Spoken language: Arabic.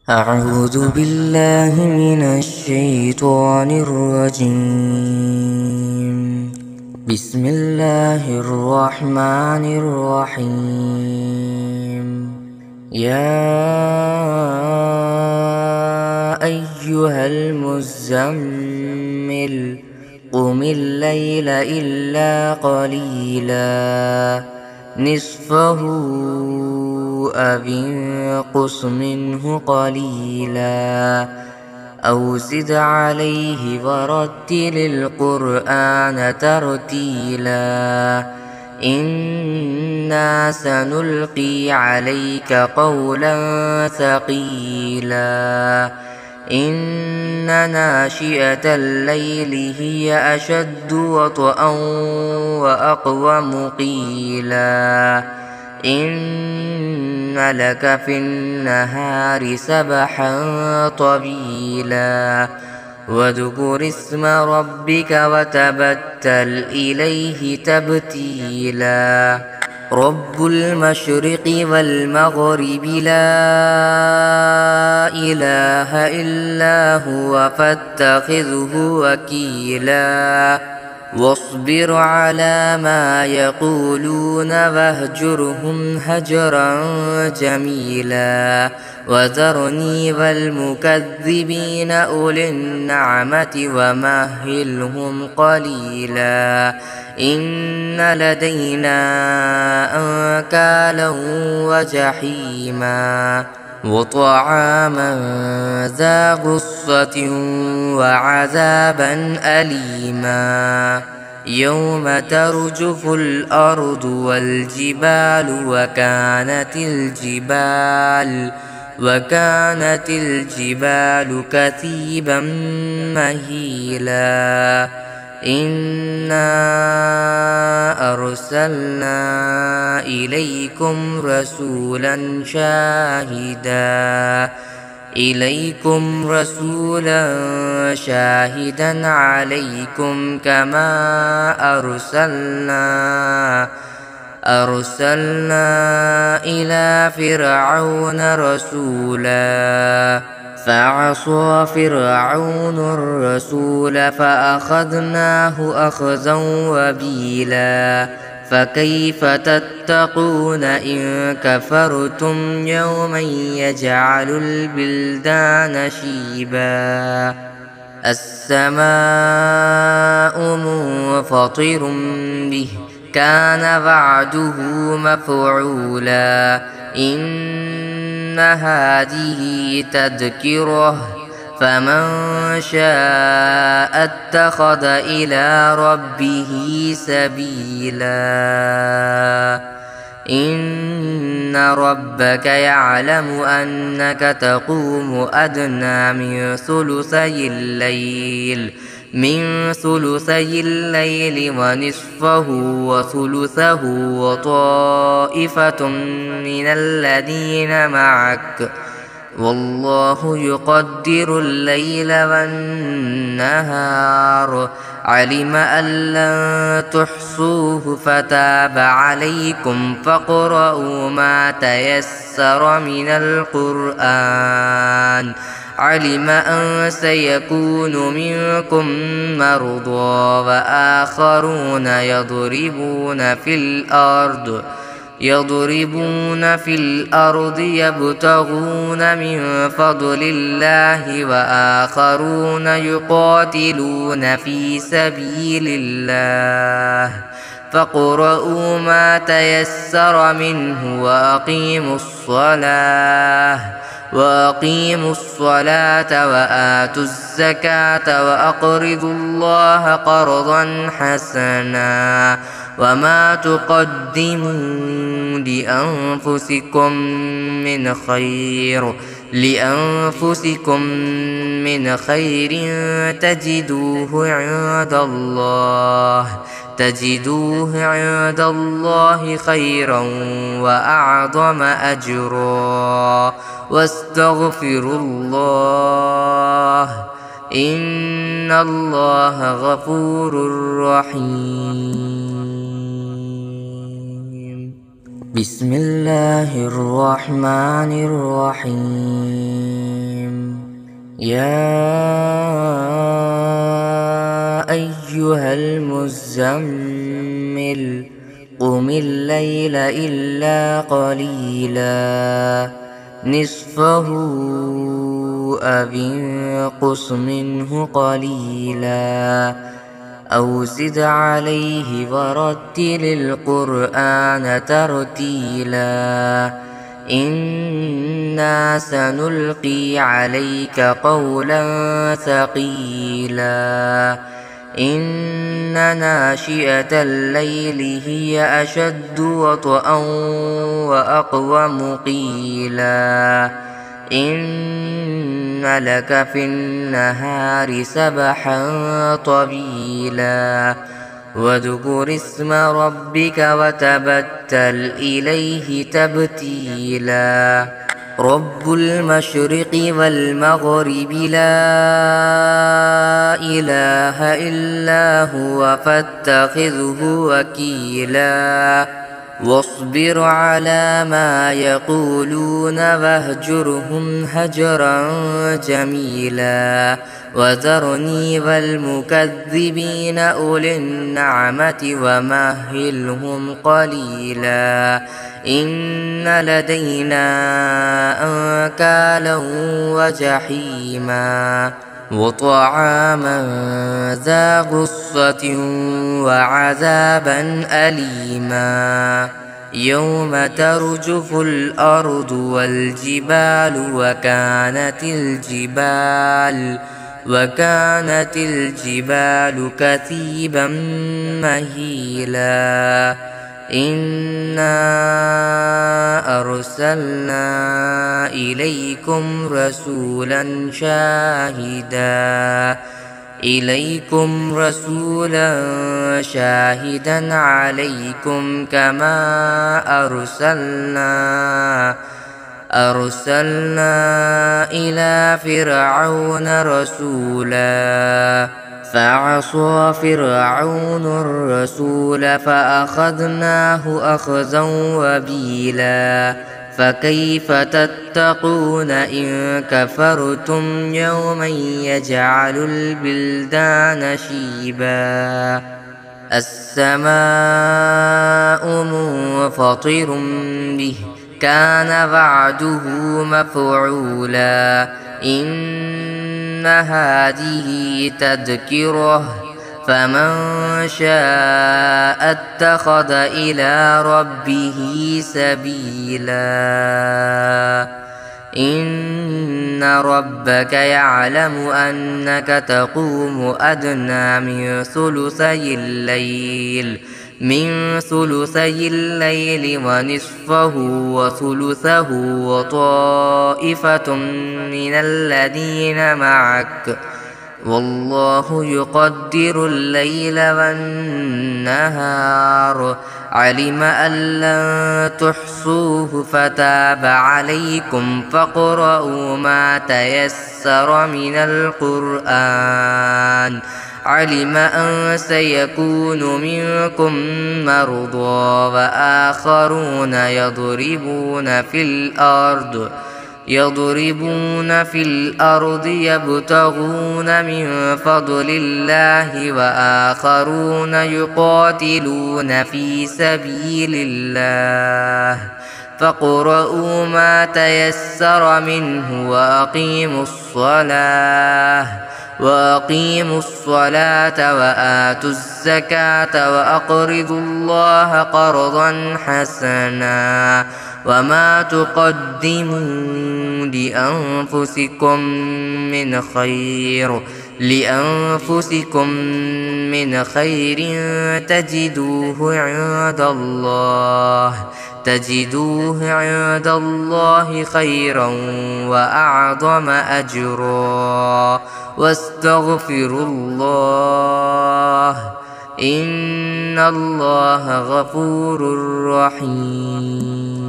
أعوذ بالله من الشيطان الرجيم. بسم الله الرحمن الرحيم. يا أيها المزمل قم الليل إلا قليلا نصفه أو انقص منه قليلا أو زد عليه ورتل القرآن ترتيلا إنا سنلقي عليك قولا ثقيلا إن ناشئة الليل هي أشد وطئا وأقوم قيلا إن لك في النهار سبحا طويلا واذكر اسم ربك وتبتل إليه تبتيلا رب المشرق والمغرب لا إله إلا هو فاتخذه وكيلا واصبر على ما يقولون واهجرهم هجرا جميلا وذرني والمكذبين أولي النعمة ومهلهم قليلا إن لدينا أنكالا وجحيما وطعاما ذا غصة وعذابا أليما يوم ترجف الأرض والجبال وكانت الجبال كثيبا مهيلا إنا أرسلنا إليكم رسولا شاهدا عليكم كما أرسلنا إلى فرعون رسولا فعصى فرعون الرسول فأخذناه أخذا وبيلا فكيف تتقون إن كفرتم يوما يجعل البلدان شيبا السماء منفطر به كان وعده مفعولا إن هذه تذكرة فمن شاء اتخذ إلى ربه سبيلا إن ربك يعلم أنك تقوم أدنى من ثلثي الليل ونصفه وثلثه وطائفة من الذين معك والله يقدر الليل والنهار علم أن لن تحصوه فتاب عليكم فاقرؤوا ما تيسر من القرآن علم أن سيكون منكم مرضى وآخرون يضربون في الأرض يبتغون من فضل الله وآخرون يقاتلون في سبيل الله فاقرؤوا ما تيسر منه وأقيموا الصلاة وآتوا الزكاة وأقرضوا الله قرضا حسنا وما تقدموا لأنفسكم من خير تجدوه عند الله خيرا وأعظم أجرا واستغفروا الله إن الله غفور رحيم بسم الله الرحمن الرحيم يا أيها المزمل قم الليل إلا قليلا نصفه أو انقص منه قليلا أو زد عليه ورتل القرآن ترتيلا إنا سنلقي عليك قولا ثقيلا إن ناشئة الليل هي أشد وطئا وأقوم قيلا إن لك في النهار سبحا طويلا واذكر اسم ربك وتبتل إليه تبتيلا رب المشرق والمغرب لا إله إلا هو فاتخذه وكيلا واصبر على ما يقولون واهجرهم هجرا جميلا وذرني والمكذبين أولي النعمة ومهلهم قليلا إن لدينا أنكالا وجحيما وطعاما ذا غصة وعذابا أليما يوم ترجف الأرض والجبال وكانت الجبال كثيبا مهيلا إنا أرسلنا إليكم رسولا شاهدا عليكم كما أرسلنا إلى فرعون رسولا فعصى فرعون الرسول فأخذناه أخذا وبيلا فكيف تتقون إن كفرتم يوما يجعل البلدان شيبا السماء منفطر به كان وعده مفعولا إن هذه تذكرة فمن شاء اتخذ إلى ربه سبيلا إن ربك يعلم أنك تقوم أدنى من ثلثي الليل ونصفه وثلثه وطائفة من الذين معك والله يقدر الليل والنهار علم أن لن تحصوه فتاب عليكم فاقرؤوا ما تيسر من القرآن علم أن سيكون منكم مرضى وآخرون يضربون في الأرض يبتغون من فضل الله وآخرون يقاتلون في سبيل الله فاقرؤوا ما تيسر منه وأقيموا الصلاة وآتوا الزكاة وأقرضوا الله قرضا حسنا وما تقدموا لأنفسكم من خير تجدوه عند الله خيرا وأعظم أجرا واستغفروا الله إن الله غفور رحيم.